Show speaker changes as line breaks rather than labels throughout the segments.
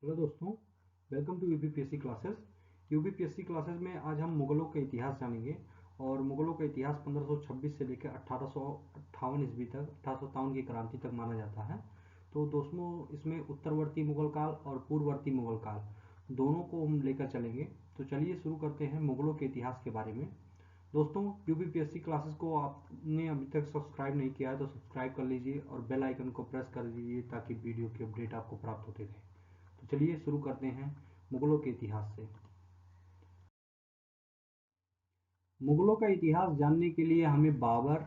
Hello दोस्तों, welcome to UPPSC classes. UPPSC classes में आज हम मुगलों का इतिहास जानेंगे और मुगलों का इतिहास 1526 से लेकर 1858 ईस्वी तक 1857 की क्रांति तक माना जाता है। तो दोस्तों, इसमें उत्तरवर्ती मुगल काल और पूर्ववर्ती मुगल काल दोनों को हम लेकर चलेंगे। तो चलिए शुरू करते हैं मुगलों के इतिहास के बारे में। दोस्तों, यूपीपीएससी क्लासेस को आपने अभी तक सब्सक्राइब नहीं किया है तो सब्सक्राइब कर लीजिए और बेल आइकन को प्रेस कर दीजिए ताकि वीडियो की अपडेट आपको प्राप्त होते रहे। तो चलिए शुरू करते हैं मुगलों के इतिहास से। मुगलों का इतिहास जानने के लिए हमें बाबर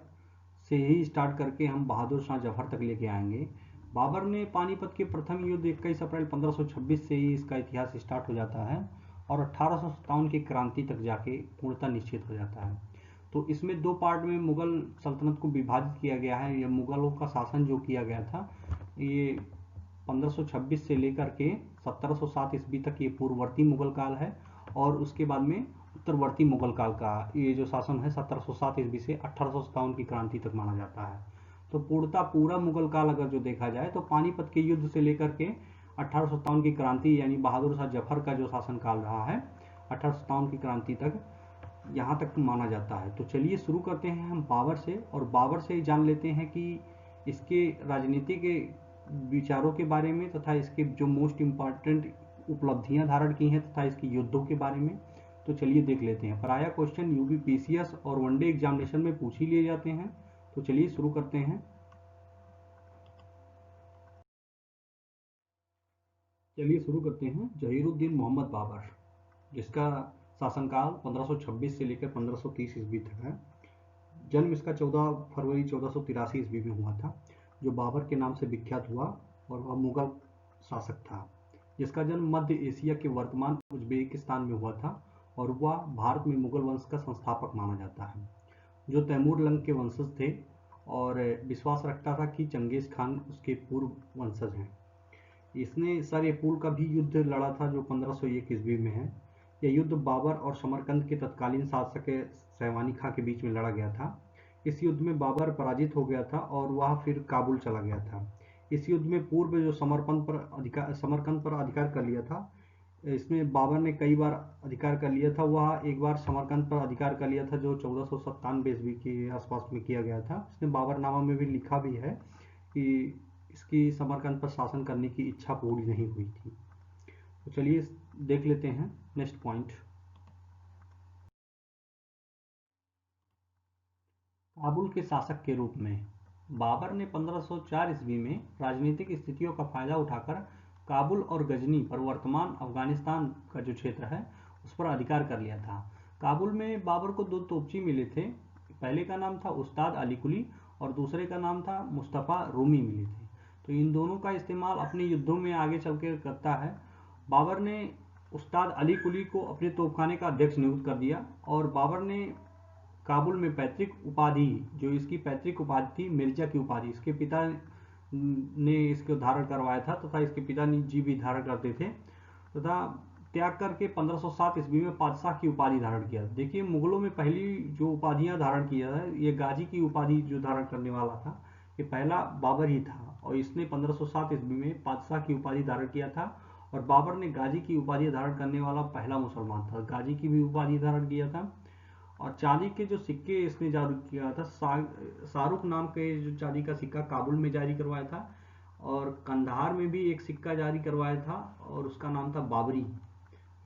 से ही स्टार्ट करके हम बहादुर शाह जफर तक लेके आएंगे। बाबर ने पानीपत के प्रथम युद्ध 21 अप्रैल 1526 से ही इसका इतिहास स्टार्ट हो जाता है और 1857 की क्रांति तक जाके पूर्णतः निश्चित हो जाता है। तो इसमें दो पार्ट में मुगल सल्तनत को विभाजित किया गया है। ये मुगलों का शासन जो किया गया था, ये 1526 से लेकर के 1707 ईस्वी तक ये पूर्ववर्ती मुगल काल है और उसके बाद में उत्तरवर्ती मुगल काल का ये जो शासन है 1707 ईस्वी से 1857 की क्रांति तक माना जाता है। तो पूर्णतः पूरा मुगल काल अगर जो देखा जाए तो पानीपत के युद्ध से लेकर के 1857 की क्रांति यानी बहादुर शाह जफर का जो शासन काल रहा है 1857 की क्रांति तक, यहाँ तक माना जाता है। तो चलिए शुरू करते हैं हम बाबर से और बाबर से जान लेते हैं कि इसके राजनीति के विचारों के बारे में तथा इसके जो मोस्ट इम्पॉर्टेंट उपलब्धियां धारण की हैं तथा इसके युद्धों के बारे में। तो चलिए देख लेते हैं। प्रायः क्वेश्चन यूपीपीसीएस और वनडे एग्जामिनेशन में पूछ ही लिए जाते हैं। तो चलिए शुरू करते हैं। जहीरुद्दीन मोहम्मद बाबर, जिसका शासनकाल 1526 से लेकर 1530 ईस्वी तक है। जन्म इसका 14 फरवरी 1483 ईस्वी में हुआ था, जो बाबर के नाम से विख्यात हुआ और वह मुगल शासक था, जिसका जन्म मध्य एशिया के वर्तमान उज्बेकिस्तान में हुआ था और वह भारत में मुगल वंश का संस्थापक माना जाता है, जो तैमूर लंग के वंशज थे और विश्वास रखता था कि चंगेज खान उसके पूर्व वंशज हैं। इसने सरपुल का भी युद्ध लड़ा था जो 1501 ईस्वी में है। यह युद्ध बाबर और समरकंद के तत्कालीन शासक सहवानी खां के बीच में लड़ा गया था। इस युद्ध में बाबर पराजित हो गया था और वह फिर काबुल चला गया था। इस युद्ध में पूर्व जो समरकंद पर अधिकार कर लिया था, इसमें बाबर ने कई बार अधिकार कर लिया था। वह एक बार समरकंद पर अधिकार कर लिया था जो 1497 ईस्वी के आसपास में किया गया था। इसने बाबरनामा में भी लिखा भी है कि इसकी समरकंद पर शासन करने की इच्छा पूरी नहीं हुई थी। तो चलिए देख लेते हैं नेक्स्ट पॉइंट। काबुल के शासक के रूप में बाबर ने 1504 ईस्वी में राजनीतिक स्थितियों का फायदा उठाकर काबुल और गजनी पर वर्तमान अफगानिस्तान का जो क्षेत्र है उस पर अधिकार कर लिया था। काबुल में बाबर को दो तोपची मिले थे। पहले का नाम था उस्ताद अली कुली और दूसरे का नाम था मुस्तफ़ा रूमी मिले थे। तो इन दोनों का इस्तेमाल अपने युद्धों में आगे चल कर करता है। बाबर ने उस्ताद अली कुली को अपने तोपखाने का अध्यक्ष नियुक्त कर दिया और बाबर ने काबुल में पैतृक उपाधि, जो इसकी पैतृक उपाधि थी मिर्जा की उपाधि, इसके पिता ने इसको धारण करवाया था तथा इसके पिता जी भी धारण करते थे तथा त्याग करके 1507 ईस्वी में पातशाह की उपाधि धारण किया। देखिए, मुगलों में पहली जो उपाधियां धारण किया है, ये गाजी की उपाधि जो धारण करने वाला था ये पहला बाबर ही था और इसने 1507 ईस्वी में पातशाह की उपाधि धारण किया था और बाबर ने गाजी की उपाधि धारण करने वाला पहला मुसलमान था। गाजी की भी उपाधि धारण किया था और चांदी के जो सिक्के इसने जारी किया था, शाहरुख नाम के जो चांदी का सिक्का काबुल में जारी करवाया था और कंधार में भी एक सिक्का जारी करवाया था और उसका नाम था बाबरी।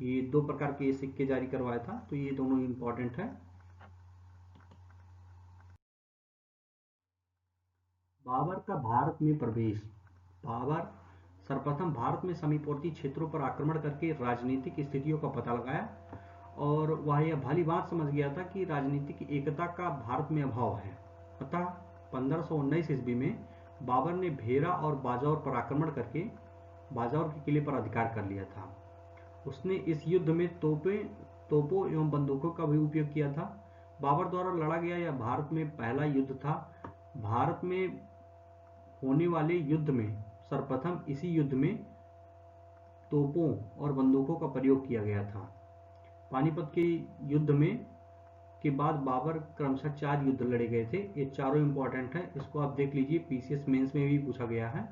ये दो प्रकार के सिक्के जारी करवाया था, तो ये दोनों इंपॉर्टेंट है। बाबर का भारत में प्रवेश। बाबर सर्वप्रथम भारत में समीपवर्ती क्षेत्रों पर आक्रमण करके राजनीतिक स्थितियों का पता लगाया और वह यह भली बात समझ गया था कि राजनीतिक एकता का भारत में अभाव है। अतः 1519 ईस्वी में बाबर ने भेरा और बाजौर पर आक्रमण करके बाजौर के किले पर अधिकार कर लिया था। उसने इस युद्ध में तोपों एवं बंदूकों का भी उपयोग किया था। बाबर द्वारा लड़ा गया यह भारत में पहला युद्ध था। भारत में होने वाले युद्ध में सर्वप्रथम इसी युद्ध में तोपों और बंदूकों का प्रयोग किया गया था। पानीपत के युद्ध में के बाद बाबर क्रमशः 4 युद्ध लड़े गए थे। ये चारों इंपॉर्टेंट हैं, इसको आप देख लीजिए, पीसीएस मेंस में भी पूछा गया है।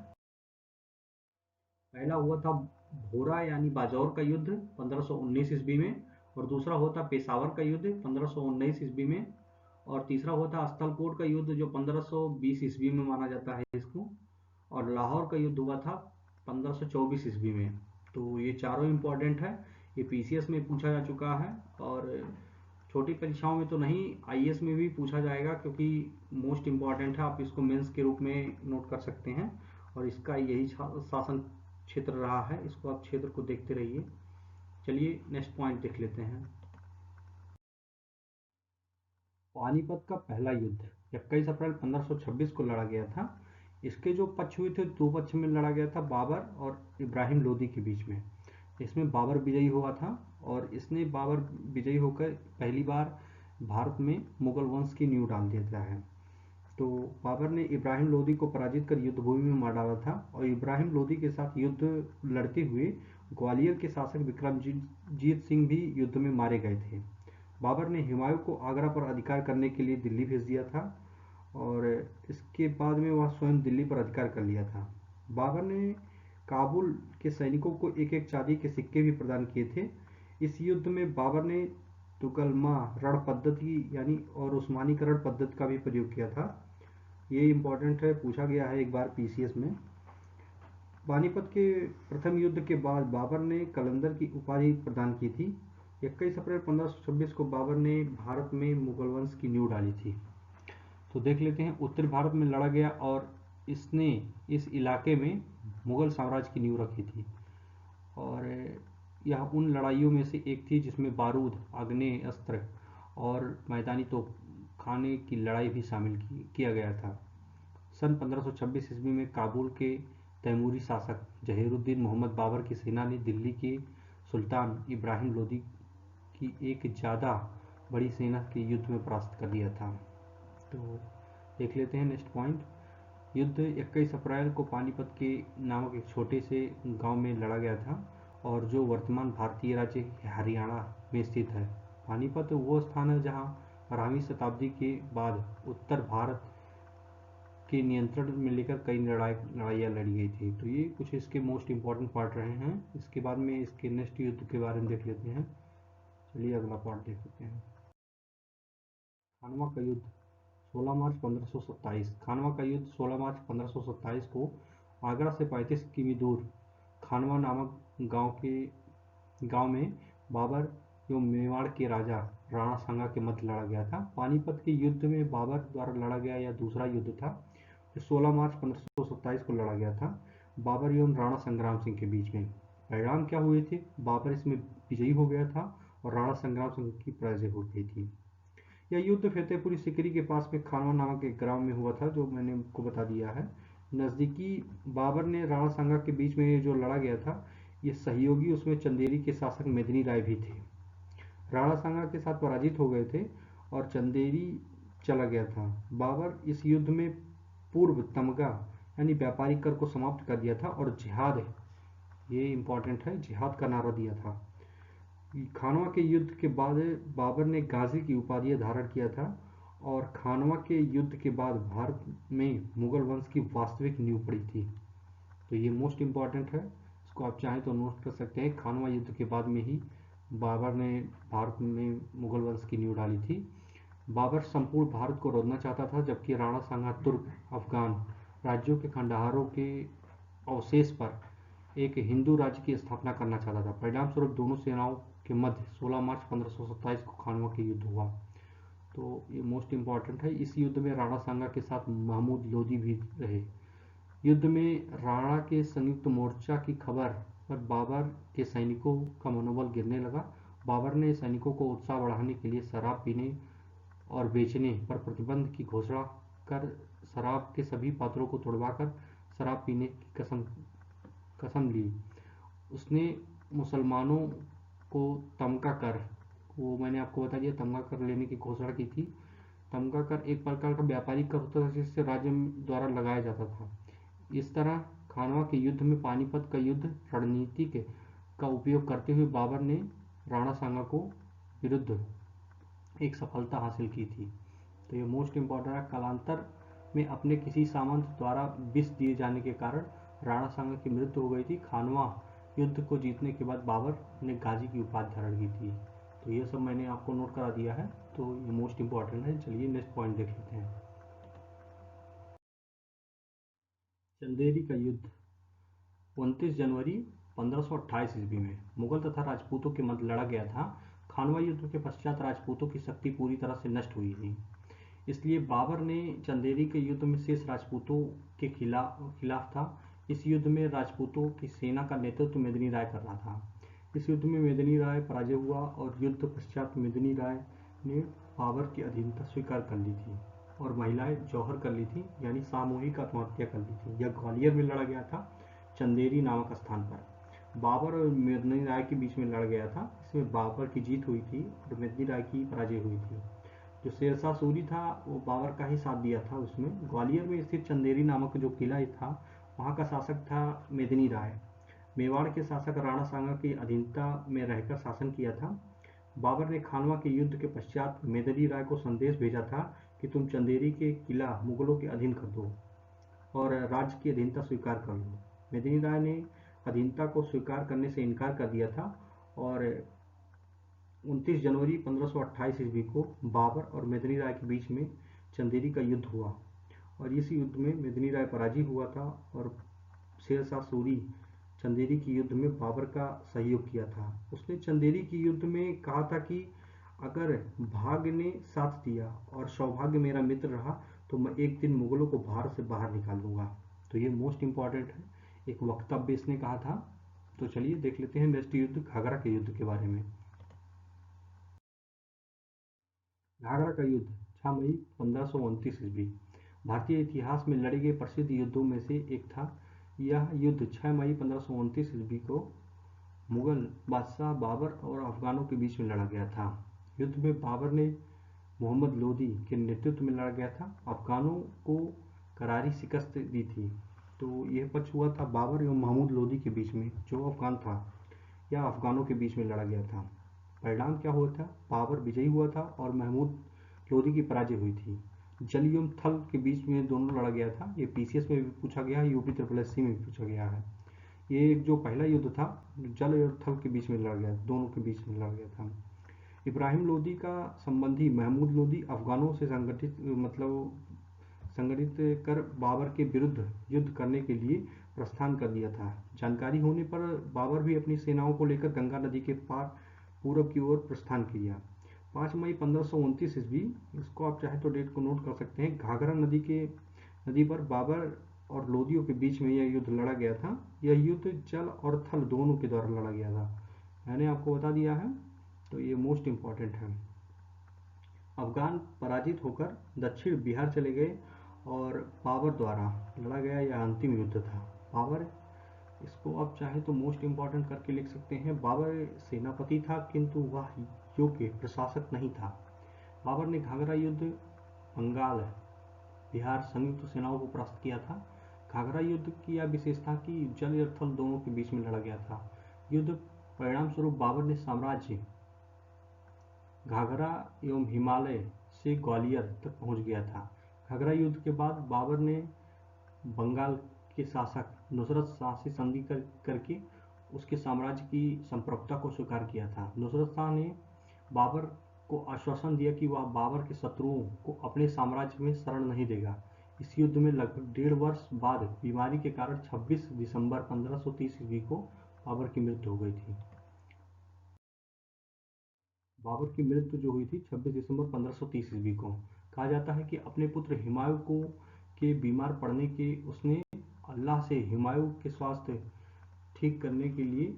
पहला हुआ था भोरा यानी बाजौर का युद्ध 1519 ईस्वी में, और दूसरा होता पेशावर का युद्ध 1519 ईस्वी में, और तीसरा होता स्थलकोट का युद्ध जो 1520 ईस्वी में माना जाता है इसको, और लाहौर का युद्ध हुआ था 1524 ईस्वी में। तो ये चारों इम्पोर्टेंट है, ये पीसीएस में पूछा जा चुका है, और छोटी परीक्षाओं में तो नहीं, आईएएस में भी पूछा जाएगा, क्योंकि मोस्ट इम्पॉर्टेंट है। आप इसको मेंस के रूप में नोट कर सकते हैं, और इसका यही शासन क्षेत्र रहा है। इसको आप क्षेत्र को देखते रहिए। चलिए नेक्स्ट पॉइंट देख लेते हैं। पानीपत का पहला युद्ध 21 अप्रैल 1526 को लड़ा गया था। इसके जो पक्ष हुए थे, दो पक्ष में लड़ा गया था, बाबर और इब्राहिम लोदी के बीच में। इसमें बाबर विजयी हुआ था, और इसने बाबर विजयी होकर पहली बार भारत में मुगल वंश की नींव डाल दिया है। तो बाबर ने इब्राहिम लोदी को पराजित कर युद्ध भूमि में मार डाला था, और इब्राहिम लोदी के साथ युद्ध लड़ते हुए ग्वालियर के शासक विक्रमजीत सिंह भी युद्ध में मारे गए थे। बाबर ने हुमायूं को आगरा पर अधिकार करने के लिए दिल्ली भेज दिया था, और इसके बाद में वह स्वयं दिल्ली पर अधिकार कर लिया था। बाबर ने काबुल के सैनिकों को एक एक चांदी के सिक्के भी प्रदान किए थे। इस युद्ध में बाबर ने तुगलमा रण पद्धति यानी और उस्मानीकरण पद्धति का भी प्रयोग किया था। ये इम्पोर्टेंट है, पूछा गया है एक बार पीसीएस में। पानीपत के प्रथम युद्ध के बाद बाबर ने कलंदर की उपाधि प्रदान की थी। 21 अप्रैल 1526 को बाबर ने भारत में मुगल वंश की नींव डाली थी। तो देख लेते हैं, उत्तरी भारत में लड़ा गया, और इसने इस इलाके में मुगल साम्राज्य की नींव रखी थी। और यह उन लड़ाइयों में से एक थी जिसमें बारूद, आग्नेय अस्त्र और मैदानी तोपखाने की लड़ाई भी शामिल किया गया था। सन 1526 ईस्वी में काबुल के तैमूरी शासक जहीरुद्दीन मोहम्मद बाबर की सेना ने दिल्ली के सुल्तान इब्राहिम लोदी की एक ज़्यादा बड़ी सेना के युद्ध में परास्त कर दिया था। तो देख लेते हैं नेक्स्ट पॉइंट। युद्ध 21 अप्रैल को पानीपत के नामक एक छोटे से गांव में लड़ा गया था, और जो वर्तमान भारतीय राज्य हरियाणा में स्थित है। पानीपत वो स्थान है जहां 12वीं शताब्दी के बाद उत्तर भारत के नियंत्रण में लेकर कई लड़ाइयाँ लड़ी गई थी। तो ये कुछ इसके मोस्ट इम्पॉर्टेंट पार्ट रहे हैं। इसके बाद में इसके नेक्स्ट युद्ध के बारे में देख लेते हैं। चलिए अगला पार्ट देख लेते हैं। खानवा का युद्ध 16 मार्च 1527। खानवा का युद्ध 16 मार्च 1527 को आगरा से 35 किमी दूर खानवा नामक गांव में बाबर एवं मेवाड़ के राजा राणा सांगा के मध्य लड़ा गया था। पानीपत के युद्ध में बाबर द्वारा लड़ा गया यह दूसरा युद्ध था, जो 16 मार्च 1527 को लड़ा गया था बाबर एवं राणा संग्राम सिंह के बीच में। परिणाम क्या हुए थे? बाबर इसमें विजयी हो गया था, और राणा संग्राम सिंह की पराजय हो गई थी। यह युद्ध फतेहपुरी सिकरी के पास में खानवा नामक एक ग्राम में हुआ था, जो मैंने आपको बता दिया है। नज़दीकी बाबर ने राणा सांगा के बीच में जो लड़ा गया था, ये सहयोगी उसमें चंदेरी के शासक मेदिनी राय भी थे। राणा सांगा के साथ पराजित हो गए थे, और चंदेरी चला गया था। बाबर इस युद्ध में पूर्व तमगा यानी व्यापारिक कर को समाप्त कर दिया था, और जिहाद, ये इंपॉर्टेंट है, जिहाद का नारा दिया था। खानवा के युद्ध के बाद बाबर ने गाजी की उपाधि धारण किया था, और खानवा के युद्ध के बाद भारत में मुगल वंश की वास्तविक नींव पड़ी थी। तो ये मोस्ट इम्पॉर्टेंट है, इसको आप चाहें तो नोट कर सकते हैं। खानवा युद्ध के बाद में ही बाबर ने भारत में मुगल वंश की नींव डाली थी। बाबर संपूर्ण भारत को रोधना चाहता था, जबकि राणा सांगा तुर्क अफगान राज्यों के खंडहारों के अवशेष पर एक हिंदू राज्य की स्थापना करना चाहता था। परिणाम स्वरूप दोनों सेनाओं के मध्य 16 मार्च 1527 को खानवा के युद्ध हुआ। तो ये मोस्ट इम्पॉर्टेंट है। इस युद्ध में राणा सांगा के साथ महमूद लोदी भी रहे। युद्ध में राणा के संयुक्त मोर्चा की खबर पर बाबर के सैनिकों का मनोबल गिरने लगा। बाबर ने सैनिकों को उत्साह बढ़ाने के लिए शराब पीने और बेचने पर प्रतिबंध की घोषणा कर शराब के सभी पात्रों को तोड़वाकर शराब पीने की कसम ली। उसने मुसलमानों को तमगा कर, वो मैंने आपको बता दिया, तमगा कर लेने की घोषणा की थी। तमगा कर एक प्रकार का व्यापारिक कर होता था, जिससे राज्य द्वारा लगाया जाता था। इस तरह खानवा के युद्ध में पानीपत का युद्ध रणनीति का उपयोग करते हुए बाबर ने राणा सांगा को विरुद्ध एक सफलता हासिल की थी। तो ये मोस्ट इम्पॉर्टेंट है। कालांतर में अपने किसी सामंत द्वारा विष दिए जाने के कारण राणा सांगा की मृत्यु हो गई थी। खानवा युद्ध को जीतने के बाद बाबर ने गाजी की उपाधि धारण की थी। तो ये सब मैंने आपको नोट करा दिया है, तो ये मोस्ट इम्पॉर्टेंट है। चलिए नेक्स्ट पॉइंट देख लेते हैं। चंदेरी का युद्ध 29 जनवरी 1528 ईस्वी में मुगल तथा राजपूतों के मध्य लड़ा गया था। खानवा युद्ध के पश्चात राजपूतों की शक्ति पूरी तरह से नष्ट हुई थी, इसलिए बाबर ने चंदेरी के युद्ध में शेष राजपूतों के खिलाफ था। इस युद्ध में राजपूतों की सेना का नेतृत्व मेदिनी राय कर रहा था। इस युद्ध में मेदिनी राय पराजय हुआ और युद्ध पश्चात मेदिनी राय ने बाबर की अधीनता स्वीकार कर ली थी और महिलाएं जौहर कर ली थी, यानी सामूहिक आत्महत्या कर ली थी। यह ग्वालियर में लड़ा गया था, चंदेरी नामक स्थान पर। बाबर और मेदिनी राय के बीच में लड़ गया था। इसमें बाबर की जीत हुई थी और मेदिनी राय की पराजय हुई थी। जो शेरशाह सूरी था वो बाबर का ही साथ दिया था उसमें। ग्वालियर में स्थित चंदेरी नामक जो किला था, वहाँ का शासक था मेदिनी राय। मेवाड़ के शासक राणा सांगा की अधीनता में रहकर शासन किया था। बाबर ने खानवा के युद्ध के पश्चात मेदिनी राय को संदेश भेजा था कि तुम चंदेरी के किला मुगलों के अधीन कर दो और राज्य की अधीनता स्वीकार कर लो। मेदिनी राय ने अधीनता को स्वीकार करने से इनकार कर दिया था और 29 जनवरी 1528 ईस्वी को बाबर और मेदिनी राय के बीच में चंदेरी का युद्ध हुआ और इस युद्ध में मेदिनी राय पराजित हुआ था और शेरशाह सूरी चंदेरी के युद्ध में बाबर का सहयोग किया था। उसने चंदेरी के युद्ध में कहा था कि अगर भाग्य ने साथ दिया और सौभाग्य मेरा मित्र रहा तो मैं एक दिन मुगलों को भारत से बाहर निकाल दूंगा। तो ये मोस्ट इम्पॉर्टेंट है, एक वक्तव्य इसने कहा था। तो चलिए देख लेते हैं नेक्स्ट युद्ध, घाघरा के युद्ध के बारे में। घाघरा का युद्ध 6 मई 1529 ईस्वी भारतीय इतिहास में लड़े गए प्रसिद्ध युद्धों में से एक था। यह युद्ध 6 मई 1529 ईस्वी को मुगल बादशाह बाबर और अफगानों के बीच में लड़ा गया था। युद्ध में बाबर ने मोहम्मद लोदी के नेतृत्व में लड़ा गया था। अफगानों को करारी शिकस्त दी थी। तो यह पक्ष हुआ था बाबर एवं महमूद लोदी के बीच में, जो अफगान था या अफगानों के बीच में लड़ा गया था। परिणाम क्या हुआ था? बाबर विजयी हुआ था और महमूद लोदी की पराजय हुई थी। जल एवं थल के बीच में दोनों लड़ा गया था। ये पीसीएस में भी पूछा गया है, यूपी ट्रिपल एससी में भी पूछा गया है। ये जो पहला युद्ध था जल और थल के बीच में लड़ा गया, दोनों के बीच में लड़ा गया था। इब्राहिम लोदी का संबंधी महमूद लोदी अफगानों से संगठित कर बाबर के विरुद्ध युद्ध करने के लिए प्रस्थान कर दिया था। जानकारी होने पर बाबर भी अपनी सेनाओं को लेकर गंगा नदी के पार पूरब की ओर प्रस्थान किया। 5 मई 1529 ईस्वी, इसको आप चाहे तो डेट को नोट कर सकते हैं, घाघरा नदी पर बाबर और लोदियों के बीच में यह युद्ध लड़ा गया था। यह युद्ध जल और थल दोनों के द्वारा लड़ा गया था, मैंने आपको बता दिया है। तो ये मोस्ट इम्पॉर्टेंट है। अफगान पराजित होकर दक्षिण बिहार चले गए और बाबर द्वारा लड़ा गया यह अंतिम युद्ध था। बाबर, इसको आप चाहे तो मोस्ट इम्पॉर्टेंट करके लिख सकते हैं। बाबर सेनापति था किंतु वह योग्य प्रशासक नहीं था। बाबर ने घाघरा युद्ध बंगाल बिहार संयुक्त सेनाओं को परास्त किया था। घाघरा युद्ध की यह विशेषता कि जल और थल दोनों के बीच में लड़ा गया था। युद्ध परिणाम स्वरूप बाबर ने साम्राज्य घाघरा एवं हिमालय से ग्वालियर तक पहुंच गया था। घाघरा युद्ध के बाद बाबर ने बंगाल के शासक नुसरत शाह से संधि करके उसके साम्राज्य की संप्रभुता को स्वीकार किया था। नुसरत शाह ने बाबर को आश्वासन दिया कि वह बाबर के शत्रुओं को अपने साम्राज्य में शरण नहीं देगा। इस युद्ध में लगभग 1.5 वर्ष बाद बीमारी के कारण 26 दिसंबर 1530 ईस्वी को बाबर की मृत्यु हो गई थी। बाबर की मृत्यु जो हुई थी 26 दिसंबर 1530 ईस्वी को। कहा जाता है कि अपने पुत्र हुमायूं के बीमार पड़ने के उसने अल्लाह से हुमायूं के स्वास्थ्य ठीक करने के लिए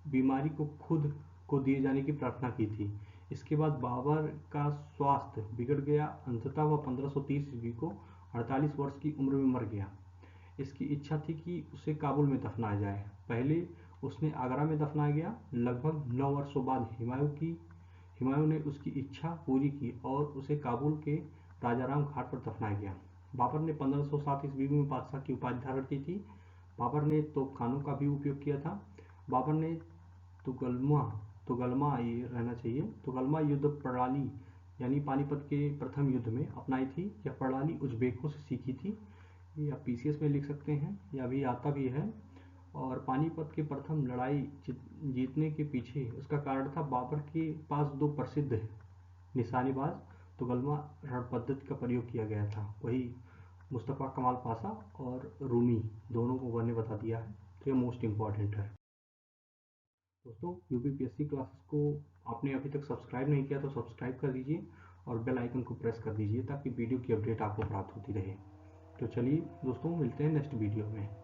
बीमारी को खुद को दिए जाने की प्रार्थना की थी। इसके बाद बाबर का स्वास्थ्य बिगड़ गया। अंततः वह 1530 ईस्वी को 48 वर्ष की उम्र में मर गया। इसकी इच्छा थी कि उसे काबुल में दफनाया जाए। पहले उसने आगरा में दफनाया गया। लगभग 9 वर्षों बाद हुमायूं ने उसकी इच्छा पूरी की और उसे काबुल के राजाराम घाट पर दफनाया गया। बाबर ने 1507 ईस्वी में बादशाह की उपाधि धारण की थी। बाबर ने तोपखानों का भी उपयोग किया था। बाबर ने तुगलमा ये रहना चाहिए, तुगलमा युद्ध प्रणाली यानी पानीपत के प्रथम युद्ध में अपनाई थी। यह प्रणाली उज्बेकों से सीखी थी। ये आप पीसीएस में लिख सकते हैं, यह अभी आता भी है। और और पानीपत की प्रथम लड़ाई जीतने के पीछे उसका कारण था बाबर के पास दो प्रसिद्ध निशानेबाज तुगलमा रण पद्धति का प्रयोग किया गया था। वही मुस्तफ़ा कमाल पाशा और रूमी दोनों को मैंने बता दिया है, तो ये मोस्ट इम्पॉर्टेंट है। दोस्तों यूपीपीएससी क्लासेस को आपने अभी तक सब्सक्राइब नहीं किया तो सब्सक्राइब कर दीजिए और बेल आइकन को प्रेस कर दीजिए ताकि वीडियो की अपडेट आपको प्राप्त होती रहे। तो चलिए दोस्तों, मिलते हैं नेक्स्ट वीडियो में।